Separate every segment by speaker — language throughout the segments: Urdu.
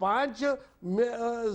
Speaker 1: 5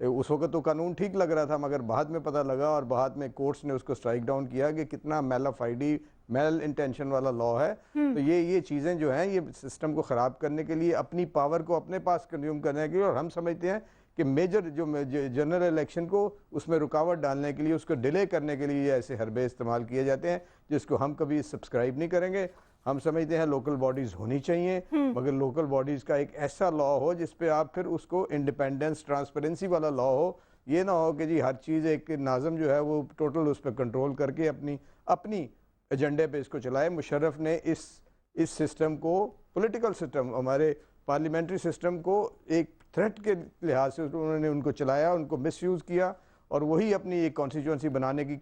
Speaker 2: اس وقت تو قانون ٹھیک لگ رہا تھا مگر بعد میں پتہ لگا اور بعد میں کورٹس نے اس کو سٹرائک ڈاؤن کیا کہ کتنا میل انٹینشن والا لا ہے. تو یہ چیزیں جو ہیں یہ سسٹم کو خراب کرنے کے لیے اپنی پاور کو اپنے پاس کنزیوم کرنے کے لیے, اور ہم سمجھتے ہیں کہ میجر جو جنرل الیکشن کو اس میں رکاوٹ ڈالنے کے لیے, اس کو ڈیلے کرنے کے لیے ایسے حربے استعمال کیے جاتے ہیں جس کو ہم کبھی سبسکرائب نہیں کریں گے. ہم سمجھتے ہیں لوکل باڈیز ہونی چاہیے, مگر لوکل باڈیز کا ایک ایسا لا ہو جس پہ آپ پھر اس کو انڈیپینڈنس ٹرانسپیرنسی والا لا ہو. یہ نہ ہو کہ جی ہر چیز ایک ناظم جو ہے وہ ٹوٹل اس پہ کنٹرول کر کے اپنی ایجنڈے پہ اس کو چلائے. مشرف نے اس سسٹم کو, پولیٹیکل سسٹم, ہمارے پارلیمنٹری سسٹم کو ایک تھریٹ کے لحاظ سے انہوں نے ان کو چلایا, ان کو مس یوز کیا, اور وہی اپنی ایک کانسٹیچوئنسی بنانے کی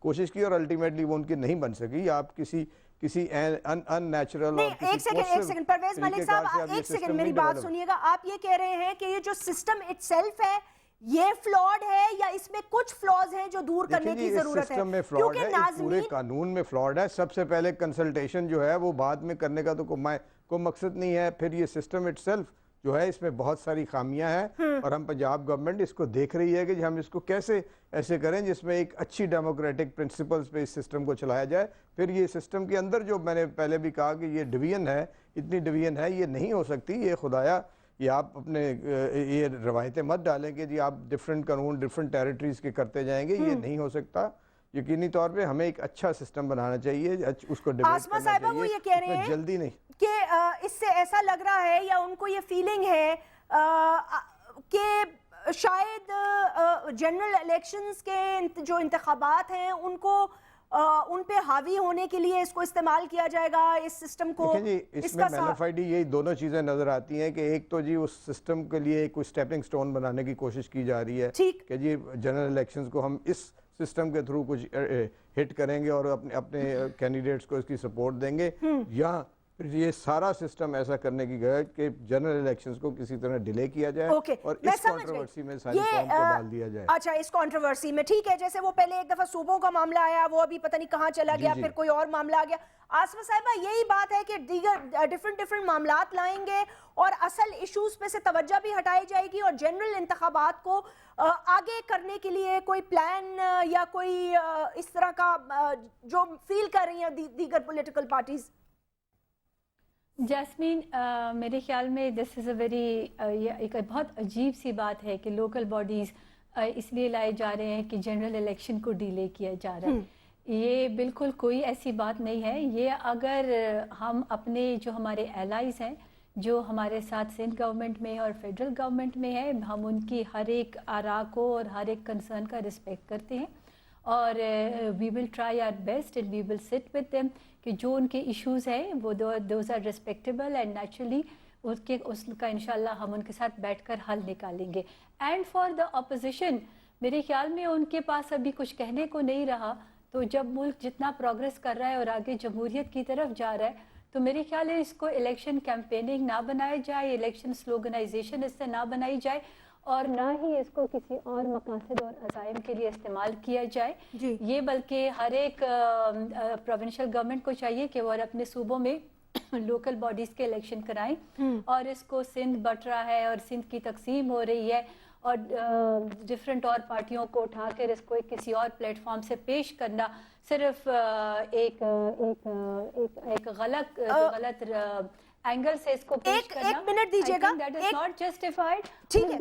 Speaker 2: کوشش کی, اور الٹیمیٹلی وہ ان کی نہیں بن سکی. آپ کسی ان نیچرل اور
Speaker 3: ایک سیکنڈ پرویز ملک صاحب, ایک سیکنڈ میری بات سنیے گا. آپ یہ کہہ رہے ہیں کہ یہ جو سسٹم اٹ سیلف ہے یہ فلاڈ ہے, یا اس میں کچھ فلاز ہیں جو دور کرنے کی ضرورت ہے؟
Speaker 2: سسٹم میں فلاڈ ہے, پورے قانون میں فلاڈ ہے. سب سے پہلے کنسلٹیشن جو ہے وہ بعد میں کرنے کا تو کوئی مقصد نہیں ہے. پھر یہ سسٹم اٹ سیلف جو ہے اس میں بہت ساری خامیاں ہیں, اور ہم پنجاب گورنمنٹ اس کو دیکھ رہی ہے کہ ہم اس کو کیسے ایسے کریں جس میں ایک اچھی ڈیموکریٹک پرنسپلز پہ اس سسٹم کو چلایا جائے. پھر یہ سسٹم کے اندر جو میں نے پہلے بھی کہا کہ یہ ڈویژن ہے, اتنی ڈویژن ہے, یہ نہیں ہو سکتی. یہ خدایا یہ آپ اپنے یہ روایتیں مت ڈالیں کہ جی آپ ڈفرینٹ قانون ڈفرینٹ ٹیریٹریز کے کرتے جائیں گے, یہ نہیں ہو سکتا. یقینی طور پہ ہمیں ایک اچھا سسٹم بنانا چاہیے, اس کو ڈیبیٹ کرنا
Speaker 3: صاحبہ وہ یہ کہہ رہے ہیں
Speaker 2: جلدی نہیں
Speaker 3: کہ اس سے ایسا لگ رہا ہے, یا ان کو یہ فیلنگ ہے کہ شاید جنرل الیکشنز کے جو انتخابات ہیں ان پہ حاوی ہونے کے لیے اس کو استعمال کیا جائے گا, اس سسٹم کو.
Speaker 2: جی اس میں مینیفائڈی یہی دونوں چیزیں نظر آتی ہیں کہ ایک تو جی اس سسٹم کے لیے کوئی سٹیپنگ سٹون بنانے کی کوشش کی جا رہی ہے کہ جی جنرل الیکشنز کو ہم اس سسٹم کے تھرو کچھ ہٹ کریں گے اور اپنے کینڈیڈیٹس کو اس کی سپورٹ دیں گے, یا پھر یہ سارا سسٹم ایسا کرنے کی گئے کہ جنرل الیکشنز کو کسی طرح ڈیلے کیا جائے اور اس کنٹروورسی میں ساری قوم کو ڈال دیا جائے.
Speaker 3: اچھا, اس کنٹروورسی میں ٹھیک ہے, جیسے وہ پہلے ایک دفعہ صوبوں کا معاملہ آیا, وہ ابھی پتہ نہیں کہاں چلا گیا, پھر کوئی اور معاملہ آ گیا. آسمہ صاحبہ یہی بات ہے کہ دیگر ڈیفرنٹ معاملات لائیں گے اور اصل ایشوز پہ سے توجہ بھی ہٹائی جائے گی, اور جنرل انتخابات کو آگے کرنے کے لیے کوئی پلان یا کوئی اس طرح کا جو فیل کر رہی ہیں دیگر پولیٹیکل پارٹیز.
Speaker 4: جاسمین, میرے خیال میں دس از اے ویری ایک بہت عجیب سی بات ہے کہ لوکل باڈیز اس لیے لائے جا رہے ہیں کہ جنرل الیکشن کو ڈیلے کیا جا رہا ہے. یہ بالکل کوئی ایسی بات نہیں ہے. یہ اگر ہم اپنے جو ہمارے الائز ہیں جو ہمارے ساتھ سندھ گورنمنٹ میں اور فیڈرل گورنمنٹ میں ہے, ہم ان کی ہر ایک آراء کو اور ہر ایک کنسرن کا رسپیکٹ کرتے ہیں, اور we will try our best and we will sit with them کہ جو ان کے ایشوز ہیں وہ those are respectable and naturally اس کا انشاءاللہ ہم ان کے ساتھ بیٹھ کر حل نکالیں گے. اینڈ فار دا اپوزیشن, میرے خیال میں ان کے پاس ابھی کچھ کہنے کو نہیں رہا. تو جب ملک جتنا پروگریس کر رہا ہے اور آگے جمہوریت کی طرف جا رہا ہے, تو میرے خیال ہے اس کو الیکشن کیمپیننگ نہ بنایا جائے, الیکشن سلوگنائزیشن اس سے نہ بنائی جائے, اور نہ ہی اس کو کسی اور مقاصد اور عزائم کے لیے استعمال کیا جائے. یہ بلکہ ہر ایک پروونشل گورنمنٹ کو چاہیے کہ وہ اپنے صوبوں میں لوکل باڈیز کے الیکشن کرائیں, اور اس کو سندھ بٹ رہا ہے اور سندھ کی تقسیم ہو رہی ہے, اور ڈفرینٹ اور پارٹیوں کو اٹھا کر اس کو کسی اور پلیٹ فارم سے پیش کرنا صرف ایک غلط اینگل سے اس کو پیش کرنا.
Speaker 3: ایک منٹ دیجیے گا,
Speaker 4: that is not justified.
Speaker 3: ٹھیک ہے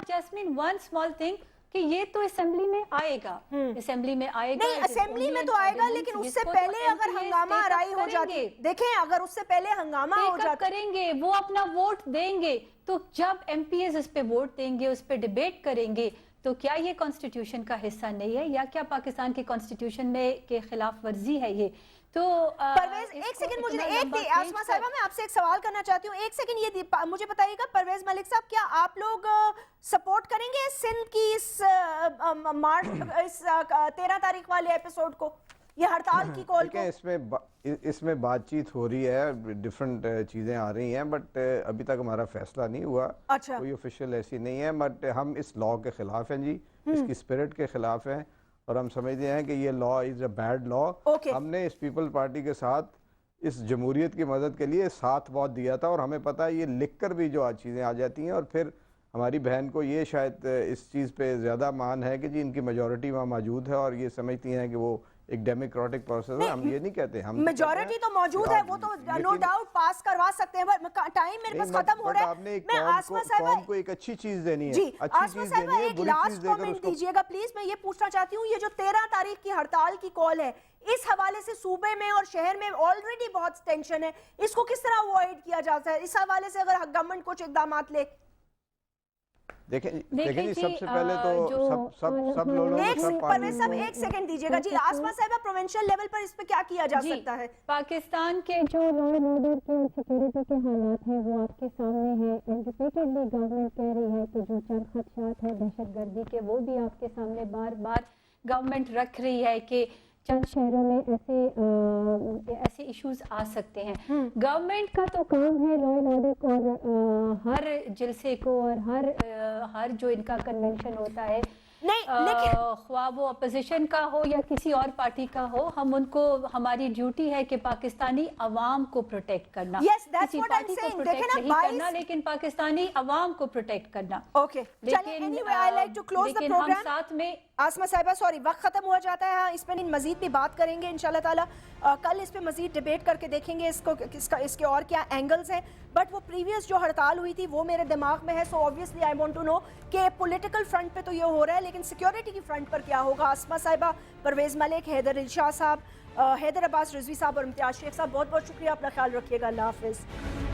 Speaker 4: جاسمین, one small thing کہ یہ تو اسمبلی میں آئے گا, اسمبلی میں آئے گا,
Speaker 3: نہیں اسمبلی میں تو آئے گا, لیکن اس سے پہلے اگر ہنگامہ آرائی ہو جاتی, دیکھیں اگر اس سے پہلے ہنگامہ ہو جاتا
Speaker 4: کریں گے, وہ اپنا ووٹ دیں گے, تو جب ایم پی ایز اس پہ ووٹ دیں گے, اس پہ ڈیبیٹ کریں گے, تو کیا یہ کانسٹیٹیوشن کا حصہ نہیں ہے, یا کیا پاکستان کی کانسٹیٹیوشن میں کے خلاف ورزی ہے یہ؟ تو
Speaker 3: پرویز ایک سیکنڈ, مجھے آسمہ صاحبہ میں آپ سے ایک سوال کرنا چاہتی ہوں, ایک سیکنڈ یہ مجھے بتائیے گا پرویز ملک صاحب, کیا آپ لوگ سپورٹ کریں گے سندھ کی اس 13 تاریخ والے ایپیسوڈ کو, یہ ہڑتال کی کال کو؟
Speaker 2: اس میں بات چیت ہو رہی ہے, ڈفرنٹ چیزیں آ رہی ہیں, بٹ ابھی تک ہمارا فیصلہ نہیں ہوا, کوئی آفیشیل ایسی نہیں ہے, بٹ ہم اس لا کے خلاف ہیں جی, اس کی اسپرٹ کے خلاف ہیں, اور ہم سمجھتے ہیں کہ یہ لا از اے بیڈ لا. ہم نے اس پیپل پارٹی کے ساتھ اس جمہوریت کی مدد کے لیے ساتھ بہت دیا تھا, اور ہمیں پتہ ہے یہ لکھ کر بھی جو چیزیں آ جاتی ہیں, اور پھر ہماری بہن کو یہ شاید اس چیز پہ زیادہ مان ہے کہ جی ان کی میجورٹی وہاں موجود ہے اور یہ سمجھتی ہیں کہ وہ ایک ڈیموکریٹک پروسیس ہے. ہم یہ نہیں کہتے, ہم
Speaker 3: میجورٹی تو موجود ہے, وہ تو نو ڈاؤٹ پاس کروا سکتے ہیں, ٹائم میرے پاس ختم ہو رہا ہے. میں آسما صاحبہ
Speaker 2: قوم کو ایک اچھی چیز دینی ہے,
Speaker 3: جی
Speaker 2: اچھی
Speaker 3: آسما
Speaker 2: چیز
Speaker 3: صاحبہ
Speaker 2: دینی ہے,
Speaker 3: ایک
Speaker 2: بری چیز
Speaker 3: لاسٹ
Speaker 2: دے کر اس
Speaker 3: کامنٹ
Speaker 2: کو.
Speaker 3: دیجیے گا پلیز. میں یہ پوچھنا چاہتی ہوں, یہ جو 13 تاریخ کی ہڑتال کی کال ہے, اس حوالے سے صوبے میں اور شہر میں آلریڈی بہت ٹینشن ہے, اس کو کس طرح اوائڈ کیا جاتا ہے؟ اس حوالے سے اگر گورنمنٹ کچھ اقدامات لے.
Speaker 2: دیکھیں جی, سب سے پہلے تو سب لوگوں سب
Speaker 3: پرویز صاحب ایک سیکنڈ دیجیے گا. جی آسما صاحبہ, پروونشل لیول پر اس پہ کیا کیا جا سکتا ہے؟
Speaker 4: پاکستان کے جو لا اینڈ آرڈر کے اور سیکورٹی کے حالات ہیں وہ آپ کے سامنے ہیں. ریپیٹڈلی گورنمنٹ کہہ رہی ہے کہ جو چند خدشات ہیں دہشت گردی کے, وہ بھی آپ کے سامنے بار بار گورنمنٹ رکھ رہی ہے کہ چند شہروں میں ایسے ایشوز آ سکتے ہیں. گورنمنٹ کا تو کام ہے لا اینڈ آرڈر کو, اور ہر جلسے کو اور ہر جو ان کا کنونشن ہوتا ہے, خواہ وہ اپوزیشن کا ہو یا کسی اور پارٹی کا ہو, ہم ان کو, ہماری ڈیوٹی ہے کہ پاکستانی عوام کو پروٹیکٹ کرنا, کسی پارٹی کو پروٹیکٹ نہیں کرنا, لیکن پاکستانی عوام کو پروٹیکٹ کرنا. لیکن ہم ساتھ میں
Speaker 3: آسما صاحبہ سوری, وقت ختم ہوا جاتا ہے. اس پہ مزید بھی بات کریں گے انشاءاللہ تعالیٰ. کل اس پہ مزید ڈیبیٹ کر کے دیکھیں گے اس کے اور کیا اینگلز ہیں. بٹ وہ پریویس جو ہڑتال ہوئی تھی وہ میرے دماغ میں ہے. So obviously I want to know کہ پولیٹیکل فرنٹ پہ تو یہ ہو رہا ہے, لیکن سیکیورٹی کی فرنٹ پر کیا ہوگا؟ آسما صاحبہ, پرویز ملک, حیدر الشاہ صاحب, حیدر عباس رضوی صاحب اور امتیاز شیخ صاحب, بہت بہت شکریہ. اپنا خیال رکھیے گا. اللہ حافظ.